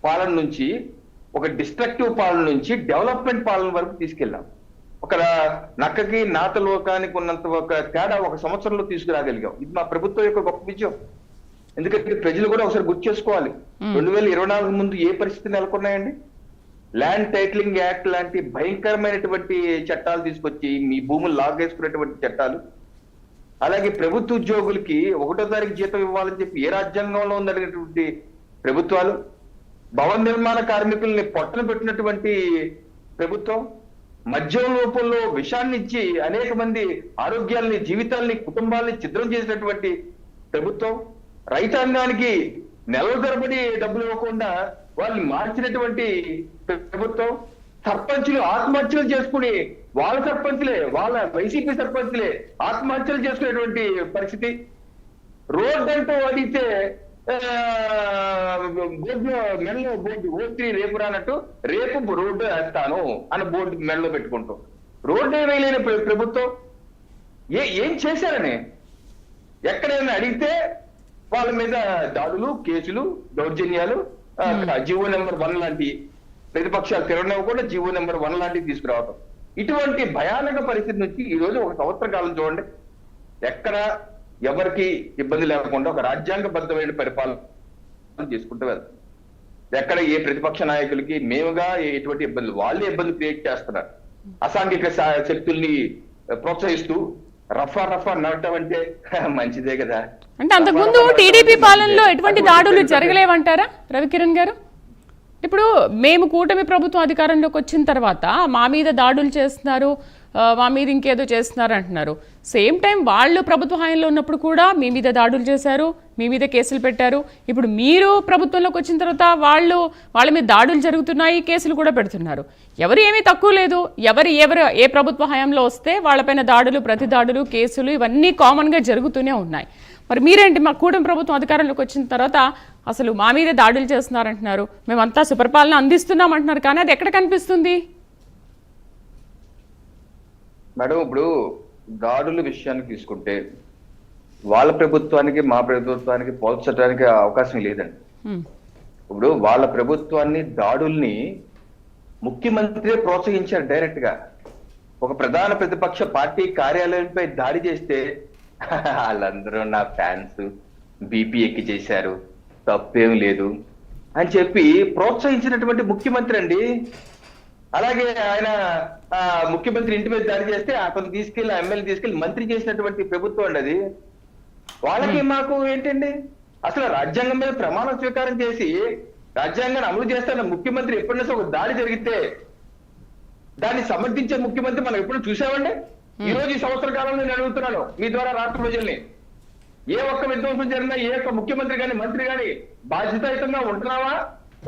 పాలన నుంచి, ఒక డిస్ట్రక్టివ్ పాలన నుంచి డెవలప్మెంట్ పాలన వరకు తీసుకెళ్ళాం. ఒక నక్కకి నాత లోకానికి ఉన్నంత ఒక తేడా ఒక సంవత్సరంలో తీసుకురాగలిగాం. ఇది మా ప్రభుత్వం యొక్క గొప్ప విజయం. ఎందుకంటే ప్రజలు కూడా ఒకసారి గుర్తు చేసుకోవాలి, 2024 ముందు ఏ పరిస్థితి నెలకొన్నాయండి? ల్యాండ్ టైటిలింగ్ యాక్ట్ లాంటి భయంకరమైనటువంటి చట్టాలు తీసుకొచ్చి మీ భూములు లాగేసుకునేటువంటి చట్టాలు, అలాగే ప్రభుత్వ ఉద్యోగులకి 1వ తారీఖు జీతం ఇవ్వాలని చెప్పి ఏ రాజ్యాంగంలో ఉందనేటువంటి ప్రభుత్వాలు, భవన నిర్మాణ కార్మికుల్ని పొట్టన పెట్టినటువంటి ప్రభుత్వం, మద్యం రూపంలో విషాన్ని ఇచ్చి అనేక మంది ఆరోగ్యాల్ని, జీవితాల్ని, కుటుంబాల్ని ఛిద్రం చేసినటువంటి ప్రభుత్వం, రైతాంగానికి నెలల తరబడి డబ్బులు ఇవ్వకుండా వాళ్ళని మార్చినటువంటి ప్రభుత్వం, సర్పంచులు ఆత్మహత్యలు చేసుకుని వాళ్ళ సర్పంచులే, వాళ్ళ వైసీపీ సర్పంచులే ఆత్మహత్యలు చేసుకునేటువంటి పరిస్థితి, రోడ్డు అంటూ అడిగితే బోర్డు మెడలో బోర్డు ఓట్రీ రేపు రానట్టు రేపు రోడ్డు వేస్తాను అని బోర్డు మెడలో పెట్టుకుంటాం. రోడ్డు వేయలేని ప్రభుత్వం ఏం చేశారని ఎక్కడైనా అడిగితే వాళ్ళ మీద దాడులు, కేసులు, దౌర్జన్యాలు, జీవో నెంబర్ 1 లాంటి ప్రతిపక్షాలు తిరగనివ్వకుండా జీవో నెంబర్ 1 లాంటివి తీసుకురావడం. ఇటువంటి భయానక పరిస్థితి నుంచి ఈ రోజు ఒక సంవత్సర కాలం చూడండి, ఎక్కడ ఎవరికి ఇబ్బంది లేకుండా ఒక రాజ్యాంగబద్ధమైన పరిపాలన చేసుకుంటూ వెళ్తాం. ఎక్కడ ఏ ప్రతిపక్ష నాయకులకి మేముగా ఎటువంటి ఇబ్బందులు, వాళ్ళే ఇబ్బంది క్రియేట్ చేస్తున్నారు. అసాంఘిక శక్తుల్ని ప్రోత్సహిస్తూ రఫా నడటం అంటే మంచిదే కదా. అంటే అంతకుముందు టీడీపీ పాలనలో ఎటువంటి దాడులు జరగలేవంటారా రవికిరణ్ గారు? ఇప్పుడు మేము కూటమి ప్రభుత్వం అధికారంలోకి వచ్చిన తర్వాత మా మీద దాడులు చేస్తున్నారు, మా మీద ఇంకేదో చేస్తున్నారు అంటున్నారు. సేమ్ టైం వాళ్ళు ప్రభుత్వ హాయంలో ఉన్నప్పుడు కూడా మీ మీద దాడులు చేశారు, మీ మీద కేసులు పెట్టారు. ఇప్పుడు మీరు ప్రభుత్వంలోకి వచ్చిన తర్వాత వాళ్ళ మీద దాడులు జరుగుతున్నాయి, కేసులు కూడా పెడుతున్నారు. ఎవరు ఏమీ తక్కువ లేదు. ఎవరు ఏ ప్రభుత్వ హయాంలో వస్తే వాళ్ళపైన దాడులు, ప్రతి దాడులు, కేసులు ఇవన్నీ కామన్గా జరుగుతూనే ఉన్నాయి. మరి మీరేంటి మా కూటమి ప్రభుత్వం అధికారంలోకి వచ్చిన తర్వాత అసలు మా మీద దాడులు చేస్తున్నారంటున్నారు, మేమంతా సుపరిపాలన అందిస్తున్నాం అంటున్నారు, కానీ అది ఎక్కడ కనిపిస్తుంది? మేడం, ఇప్పుడు దాడుల విషయాన్ని తీసుకుంటే వాళ్ళ ప్రభుత్వానికి మా ప్రభుత్వానికి పోల్చడానికి అవకాశం లేదండి. ఇప్పుడు వాళ్ళ ప్రభుత్వాన్ని, దాడుల్ని ముఖ్యమంత్రి ప్రోత్సహించారు డైరెక్ట్ గా. ఒక ప్రధాన ప్రతిపక్ష పార్టీ కార్యాలయంపై దాడి చేస్తే వాళ్ళందరూ నా ఫ్యాన్స్, బీపీ ఎక్కి చేశారు, తప్పేం లేదు అని చెప్పి ప్రోత్సహించినటువంటి ముఖ్యమంత్రి అండి. అలాగే ఆయన ముఖ్యమంత్రి ఇంటి మీద దాడి చేస్తే అతను తీసుకెళ్లి, ఎమ్మెల్యే తీసుకెళ్లి మంత్రి చేసినటువంటి ప్రభుత్వం అండి అది. వాళ్ళకి మాకు ఏంటండి? అసలు రాజ్యాంగం మీద ప్రమాణ స్వీకారం చేసి రాజ్యాంగాన్ని అమలు చేస్తున్న ముఖ్యమంత్రి ఎప్పుడైనా ఒక దాడి జరిగితే దాన్ని సమర్థించే ముఖ్యమంత్రి మనం ఎప్పుడు చూసామండి? ఈ రోజు ఈ సంవత్సర కాలంలో నేను అడుగుతున్నాను మీ ద్వారా రాష్ట్ర ప్రజల్ని, ఏ ఒక్క విధ్వంసం జరిగినా ఏ ఒక్క ముఖ్యమంత్రి కానీ మంత్రి కానీ బాధ్యతాయుతంగా ఉంటున్నావా,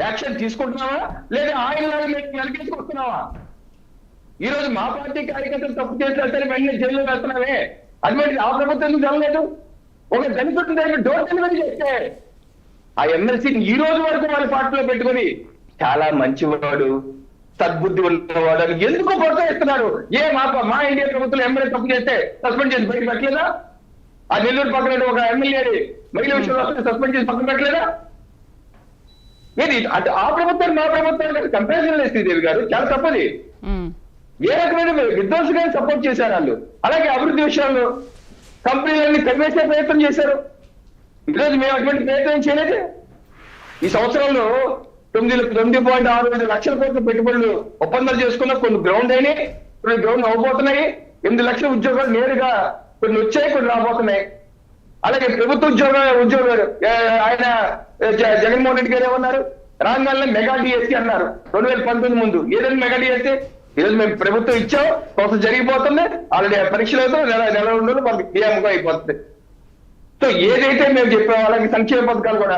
యాక్షన్ తీసుకుంటున్నావా, లేదా ఆయన వెనకేసుకొస్తున్నావా? ఈ రోజు మా పార్టీ కార్యకర్తలు తప్పు చేసినా సరే వెంటనే జైల్లో వెళ్తున్నావే, అటువంటి ఆ ప్రభుత్వం ఎందుకు జరగలేదు? ఒక దళితుడి దగ్గర డోర్ డెలివరీ చేస్తే ఆ ఎమ్మెల్సీని ఈ రోజు వరకు వాళ్ళ పార్టీలో పెట్టుకొని చాలా మంచివాడు, సద్బుద్ధి ఉన్నవాడు అని ఎందుకు ప్రోత్సహిస్తున్నారు? మా ఇండియా ప్రభుత్వం ఎమ్మెల్యే తప్పు చేస్తే సస్పెండ్ చేసి బయట పెట్టలేదా? ఆ నెల్లూరు పక్కన ఒక ఎమ్మెల్యే మహిళా విషయంలో సస్పెండ్ చేసి పక్కన పెట్టలేదా? ఏది ఆ ప్రభుత్వాన్ని మా ప్రభుత్వాన్ని కంపారిజన్ లేదు శ్రీదేవి గారు, చాలా తప్పది. ఏ రకమైన విధ్వంసకాన్ని సపోర్ట్ చేశారు వాళ్ళు. అలాగే అభివృద్ధి విషయంలో కంపెనీలన్నీ తరివేసే ప్రయత్నం చేశారు. ఈరోజు మేము అటువంటి ప్రయత్నం చేయలేదు. ఈ సంవత్సరంలో 9.65 లక్షల కోట్ల పెట్టుబడులు ఒప్పందాలు చేసుకున్న కొన్ని గ్రౌండ్ అయినాయి, కొన్ని గ్రౌండ్ అవ్వబోతున్నాయి. 8 లక్షల ఉద్యోగాలు నేరుగా కొన్ని వచ్చాయి, కొన్ని రాబోతున్నాయి. అలాగే ప్రభుత్వ ఉద్యోగాలు ఆయన జగన్మోహన్ రెడ్డి గారు ఏమన్నారు? రాంగానే మెగా డిఎస్సీ అన్నారు 2019 ముందు. ఏదైనా మెగా డిఎస్సీ ఈరోజు మేము ప్రభుత్వం ఇచ్చాం, కొంత జరిగిపోతుంది. ఆల్రెడీ పరీక్షలు అవుతాం, నెల 2 రోజులు మనకి క్రియాముగా అయిపోతుంది. సో ఏదైతే మేము చెప్పాం అలాగే సంక్షేమ పథకాలు కూడా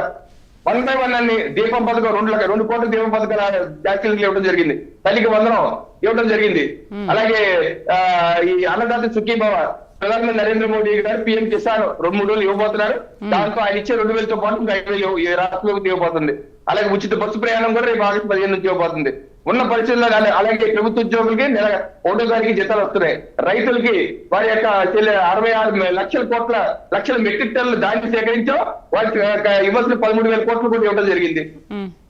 1 by 1 అన్ని దీపం పథకం 2 కోట్ల దీపం పథకాలు జాతీయులకు ఇవ్వడం జరిగింది, తల్లికి వందనం ఇవ్వడం జరిగింది. అలాగే ఈ అన్నదాత సుఖీభవ ప్రధానమంత్రి నరేంద్ర మోడీ గారు పిఎం కిసాన్ 2-3 రోజులు ఇవ్వబోతున్నారు. దాంతో ఆయన ఇచ్చే 2,000తో పాటు 5,000 రాష్ట్ర ప్రభుత్వం ఇవ్వబోతుంది. అలాగే ఉచిత బస్సు ప్రయాణం కూడా రేపు ఆగస్టు 15 నుంచి ఇవ్వబోతుంది. ఉన్న పరిస్థితుల్లో అలాగే ప్రభుత్వ ఉద్యోగులకి నెల 1వ తారీఖు జీతాలు వస్తున్నాయి. రైతులకి వారి యొక్క 66 లక్షల మెట్రిక్ టన్నులు ధాన్యం సేకరించో వారికి ఇవ్వాల్సిన 13,000 కోట్లు కూడా ఇవ్వడం జరిగింది.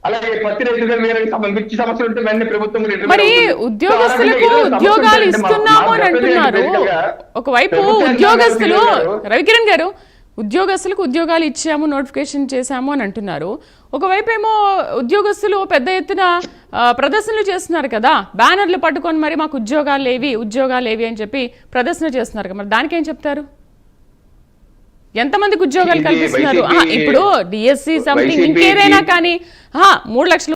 అలాగే పత్తి రైతులు మిర్చి సమస్యలు ఉంటే వెంటనే ప్రభుత్వం మరి ఉద్యోగస్తులకు ఉద్యోగాలు ఇస్తున్నాము అని అంటున్నారు. ఒకవైపు ఉద్యోగస్తులు రవికిరణ్ గారు ఉద్యోగస్తులకు ఉద్యోగాలు ఇచ్చాము, నోటిఫికేషన్ చేశాము అని అంటున్నారు. ఒకవైపు ఏమో ఉద్యోగస్తులు పెద్ద ఎత్తున ప్రదర్శనలు చేస్తున్నారు కదా, బ్యానర్లు పట్టుకొని మరి మాకు ఉద్యోగాలు ఏవి అని చెప్పి ప్రదర్శన చేస్తున్నారు కదా, మరి దానికేం చెప్తారు? ఎంతమందికి ఉద్యోగాలు కల్పిస్తున్నారు? ఇప్పుడు డిఎస్సి సంథింగ్ ఇంకేదైనా కానీ 3 లక్షల